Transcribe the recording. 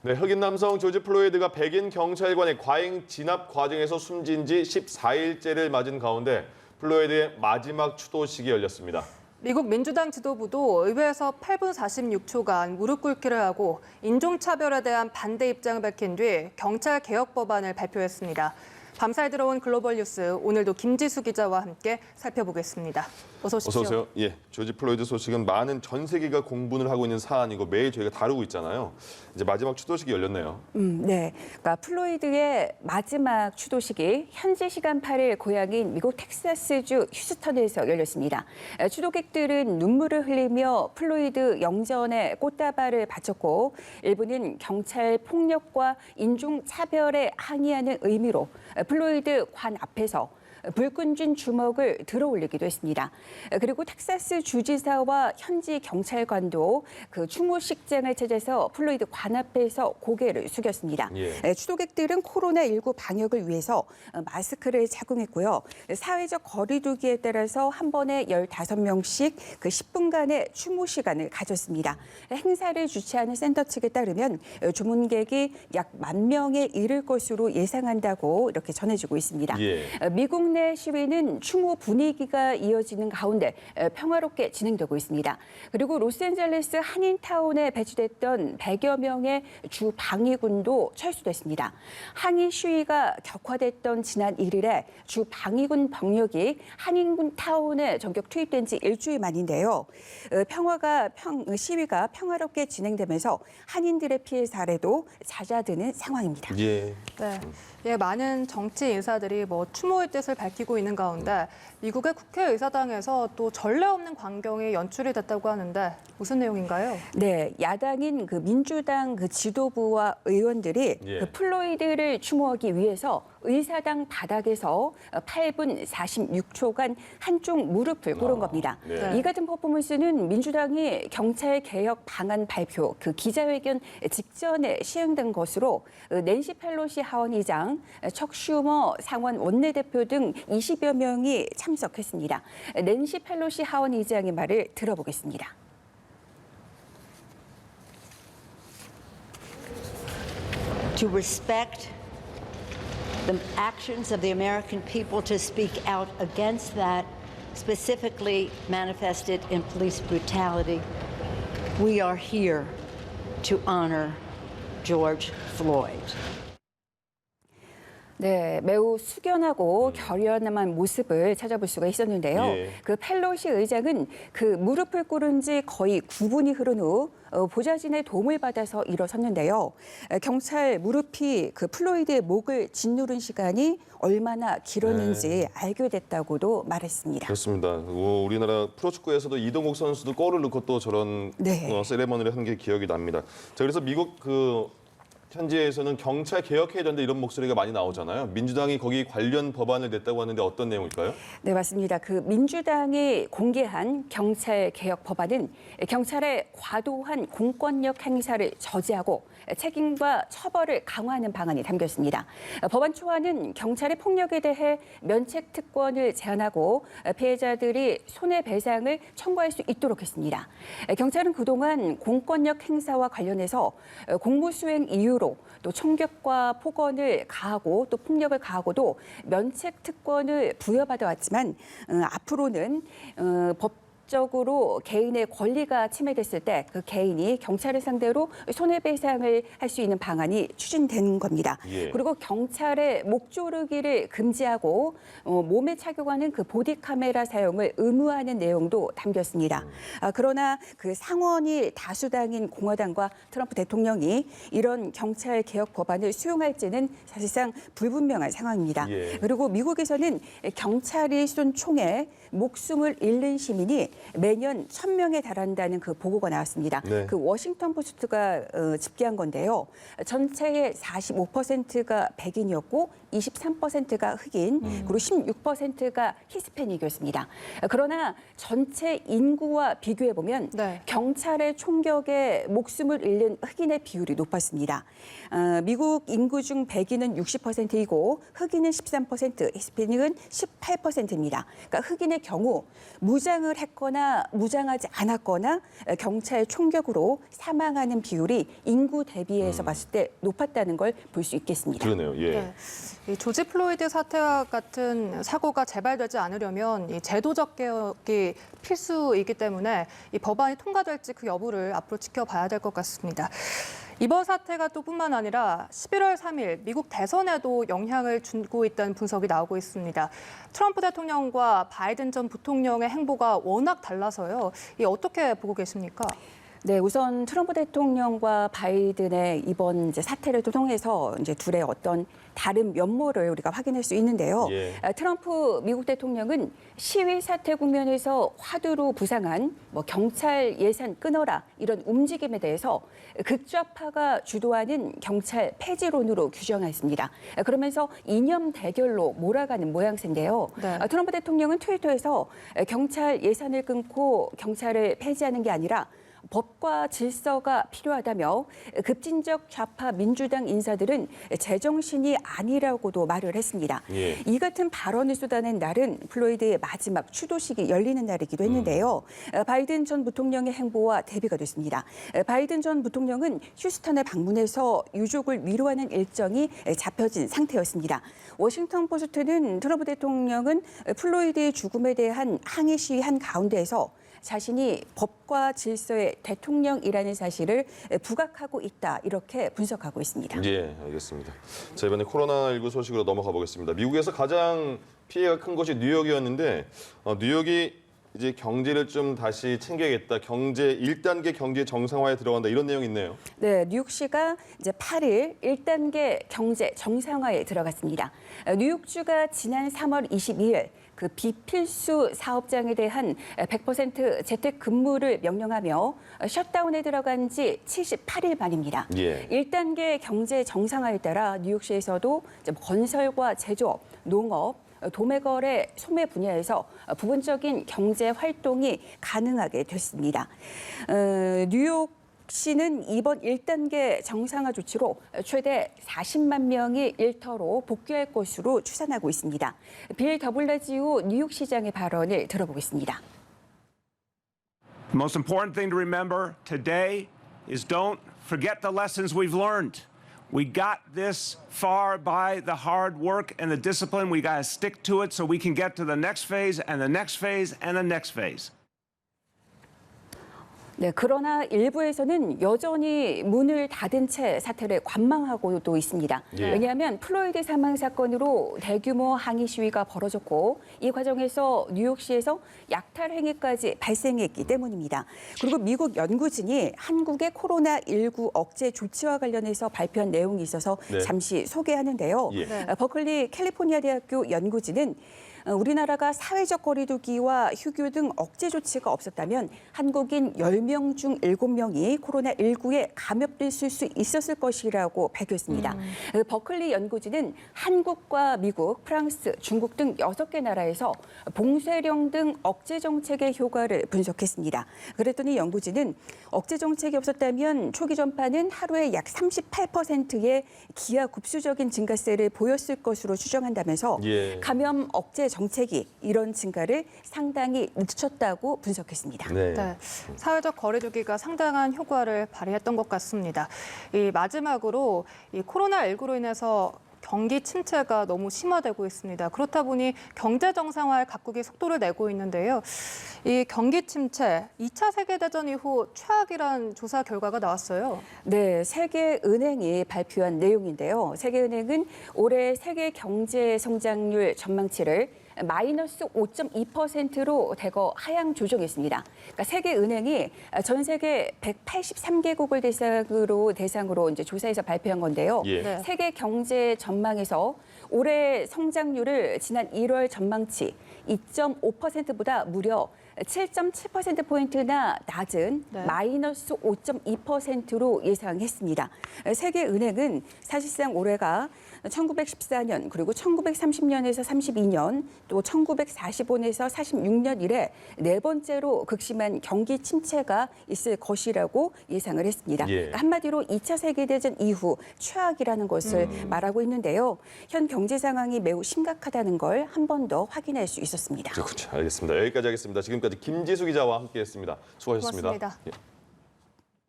네, 흑인 남성 조지 플로이드가 백인 경찰관의 과잉 진압 과정에서 숨진 지 14일째를 맞은 가운데 플로이드의 마지막 추도식이 열렸습니다. 미국 민주당 지도부도 의회에서 8분 46초간 무릎 꿇기를 하고 인종차별에 대한 반대 입장을 밝힌 뒤 경찰 개혁 법안을 발표했습니다. 밤사이 들어온 글로벌 뉴스, 오늘도 김지수 기자와 함께 살펴보겠습니다. 어서 오십시오. 어서 오세요. 예, 조지 플로이드 소식은 많은 전 세계가 공분을 하고 있는 사안이고 매일 저희가 다루고 있잖아요. 이제 마지막 추도식이 열렸네요. 네. 그러니까 플로이드의 마지막 추도식이 현지 시간 8일 고향인 미국 텍사스주 휴스턴에서 열렸습니다. 추도객들은 눈물을 흘리며 플로이드 영전에 꽃다발을 바쳤고 일부는 경찰 폭력과 인종차별에 항의하는 의미로 플로이드 관 앞에서 불끈 쥔 주먹을 들어올리기도 했습니다. 그리고 텍사스 주지사와 현지 경찰관도 그 추모식장을 찾아서 플로이드 관 앞에서 고개를 숙였습니다. 예. 추도객들은 코로나19 방역을 위해서 마스크를 착용했고요. 사회적 거리 두기에 따라서 한 번에 15명씩 그 10분간의 추모 시간을 가졌습니다. 행사를 주최하는 센터 측에 따르면 조문객이 약 10,000명에 이를 것으로 예상한다고 이렇게 전해지고 있습니다. 예. 미국 내 시위는 추모 분위기가 이어지는 가운데 평화롭게 진행되고 있습니다. 그리고 로스앤젤레스 한인타운에 배치됐던 100여 명의 주 방위군도 철수됐습니다. 항의 시위가 격화됐던 지난 1일에 주 방위군 병력이 한인군 타운에 전격 투입된 지 일주일 만인데요. 시위가 평화롭게 진행되면서 한인들의 피해 사례도 잦아드는 상황입니다. 예. 네. 많은 정치 인사들이 추모의 뜻을 밝히고 있는 가운데 미국의 국회의사당에서 또 전례 없는 광경이 연출이 됐다고 하는데 무슨 내용인가요? 네, 야당인 그 민주당 그 지도부와 의원들이 그 플로이드를 추모하기 위해서 의사당 바닥에서 8분 46초간 한쪽 무릎을 꿇은 겁니다. 네. 이 같은 퍼포먼스는 민주당이 경찰 개혁 방안 발표 그 기자회견 직전에 시행된 것으로 낸시 펠로시 하원의장, 척 슈머 상원 원내대표 등 20여 명이 참석했습니다. 낸시 펠로시 하원의장의 말을 들어보겠습니다. To respect the actions of the American people, to speak out against that, specifically manifested in police brutality. We are here to honor George Floyd. 네, 매우 숙연하고 결연한 모습을 찾아볼 수가 있었는데요. 예. 그 펠로시 의장은 그 무릎을 꿇은 지 거의 9분이 흐른 후 보좌진의 도움을 받아서 일어섰는데요. 경찰 무릎이 그 플로이드의 목을 짓누른 시간이 얼마나 길었는지 알게 됐다고도 말했습니다. 그렇습니다. 우리나라 프로축구에서도 이동국 선수도 골을 넣고 또 저런 세레머니를 한 게 기억이 납니다. 자, 그래서 미국 현지에서는 경찰 개혁해야 된다 이런 목소리가 많이 나오잖아요. 민주당이 거기 관련 법안을 냈다고 하는데 어떤 내용일까요? 네, 맞습니다. 그 민주당이 공개한 경찰 개혁 법안은 경찰의 과도한 공권력 행사를 저지하고 책임과 처벌을 강화하는 방안이 담겨 있습니다. 법안 초안은 경찰의 폭력에 대해 면책 특권을 제한하고 피해자들이 손해배상을 청구할 수 있도록 했습니다. 경찰은 그동안 공권력 행사와 관련해서 공무수행 이유로 또 총격과 폭언을 가하고 또 폭력을 가하고도 면책 특권을 부여받아 왔지만 앞으로는 법적으로 개인의 권리가 침해됐을 때 그 개인이 경찰을 상대로 손해배상을 할 수 있는 방안이 추진되는 겁니다. 그리고 경찰의 목 조르기를 금지하고 몸에 착용하는 그 보디카메라 사용을 의무화하는 내용도 담겼습니다. 그러나 그 상원이 다수당인 공화당과 트럼프 대통령이 이런 경찰 개혁 법안을 수용할지는 사실상 불분명한 상황입니다. 그리고 미국에서는 경찰이 쏜 총에 목숨을 잃는 시민이 매년 1,000명에 달한다는 그 보고가 나왔습니다. 그 워싱턴 포스트가 집계한 건데요. 전체의 45%가 백인이었고 23%가 흑인, 그리고 16%가 히스패닉이었습니다. 그러나 전체 인구와 비교해 보면 경찰의 총격에 목숨을 잃는 흑인의 비율이 높았습니다. 미국 인구 중 백인은 60%이고 흑인은 13%, 히스패닉은 18%입니다. 그러니까 흑인의 경우 무장을 했거나 무장하거나 무장하지 않았거나 경찰 총격으로 사망하는 비율이 인구 대비해서 봤을 때 높았다는 걸 볼 수 있겠습니다. 그러네요. 예. 네. 이 조지 플로이드 사태와 같은 사고가 재발되지 않으려면 이 제도적 개혁이 필수이기 때문에 이 법안이 통과될지 그 여부를 앞으로 지켜봐야 될 것 같습니다. 이번 사태가 또 뿐만 아니라 11월 3일 미국 대선에도 영향을 주고 있다는 분석이 나오고 있습니다. 트럼프 대통령과 바이든 전 부통령의 행보가 워낙 달라서요. 이 어떻게 보고 계십니까? 네, 우선 트럼프 대통령과 바이든의 이번 이제 사태를 통해서 이제 둘의 어떤 다른 면모를 우리가 확인할 수 있는데요. 예. 트럼프 미국 대통령은 시위 사태 국면에서 화두로 부상한 경찰 예산 끊어라 이런 움직임에 대해서 극좌파가 주도하는 경찰 폐지론으로 규정했습니다. 그러면서 이념 대결로 몰아가는 모양새인데요. 네. 트럼프 대통령은 트위터에서 경찰 예산을 끊고 경찰을 폐지하는 게 아니라 법과 질서가 필요하다며 급진적 좌파 민주당 인사들은 제정신이 아니라고도 말을 했습니다. 예. 이 같은 발언을 쏟아낸 날은 플로이드의 마지막 추도식이 열리는 날이기도 했는데요. 바이든 전 부통령의 행보와 대비가 됐습니다. 바이든 전 부통령은 휴스턴을 방문해서 유족을 위로하는 일정이 잡혀진 상태였습니다. 워싱턴 포스트는 트럼프 대통령은 플로이드의 죽음에 대한 항의 시위한 가운데에서 자신이 법과 질서의 대통령이라는 사실을 부각하고 있다 이렇게 분석하고 있습니다. 예, 알겠습니다. 자, 이번에 코로나19 소식으로 넘어가 보겠습니다. 미국에서 가장 피해가 큰 곳이 뉴욕이었는데 뉴욕이 이제 경제를 좀 다시 챙겨야겠다. 1단계 경제 정상화에 들어간다. 이런 내용이 있네요. 네, 뉴욕시가 이제 8일 1단계 경제 정상화에 들어갔습니다. 뉴욕주가 지난 3월 22일 그 비필수 사업장에 대한 100% 재택근무를 명령하며 셧다운에 들어간 지 78일 만입니다. 예. 1단계 경제 정상화에 따라 뉴욕시에서도 건설과 제조업, 농업, 도매거래, 소매 분야에서 부분적인 경제 활동이 가능하게 됐습니다. 뉴욕시는 이번 1단계 정상화 조치로 최대 40만 명이 일터로 복귀할 것으로 추산하고 있습니다. 빌 더블라지오 뉴욕시장의 발언을 들어보겠습니다. The most important thing to remember today is don't forget the lessons we've learned. We got this far by the hard work and the discipline. We got to stick to it so we can get to the next phase and the next phase and the next phase. 네, 그러나 일부에서는 여전히 문을 닫은 채 사태를 관망하고도 있습니다. 예. 왜냐하면 플로이드 사망 사건으로 대규모 항의 시위가 벌어졌고 이 과정에서 뉴욕시에서 약탈 행위까지 발생했기 때문입니다. 그리고 미국 연구진이 한국의 코로나19 억제 조치와 관련해서 발표한 내용이 있어서 네. 잠시 소개하는데요. 예. 네. 버클리 캘리포니아 대학교 연구진은 우리나라가 사회적 거리두기와 휴교 등 억제 조치가 없었다면 한국인 10명 중 7명이 코로나19에 감염됐을 수 있었을 것이라고 밝혔습니다. 버클리 연구진은 한국과 미국, 프랑스, 중국 등 6개 나라에서 봉쇄령 등 억제 정책의 효과를 분석했습니다. 그랬더니 연구진은 억제 정책이 없었다면 초기 전파는 하루에 약 38%의 기하급수적인 증가세를 보였을 것으로 추정한다면서 예. 감염 억제 정책이 이런 증가를 상당히 늦췄다고 분석했습니다. 네. 네, 사회적 거리두기가 상당한 효과를 발휘했던 것 같습니다. 이 마지막으로 이 코로나19로 인해서 경기 침체가 너무 심화되고 있습니다. 그렇다 보니 경제 정상화에 각국이 속도를 내고 있는데요. 이 경기 침체, 2차 세계대전 이후 최악이란 조사 결과가 나왔어요. 네, 세계은행이 발표한 내용인데요. 세계은행은 올해 세계 경제 성장률 전망치를 마이너스 5.2%로 대거 하향 조정했습니다. 그러니까 세계은행이 전 세계 183개국을 대상으로 이제 조사해서 발표한 건데요. 예. 네. 세계 경제 전망에서 올해 성장률을 지난 1월 전망치 2.5%보다 무려 7.7%포인트나 낮은 네. 마이너스 5.2%로 예상했습니다. 세계은행은 사실상 올해가 1914년 그리고 1930년에서 32년 또 1945년에서 46년 이래 네 번째로 극심한 경기 침체가 있을 것이라고 예상을 했습니다. 예. 그러니까 한마디로 2차 세계대전 이후 최악이라는 것을 말하고 있는데요. 현 경제 상황이 매우 심각하다는 걸 한 번 더 확인할 수 있었습니다. 그렇군요. 알겠습니다. 여기까지 하겠습니다. 지금까지 지금까지 김지수 기자와 함께했습니다. 수고하셨습니다. 고맙습니다. 예.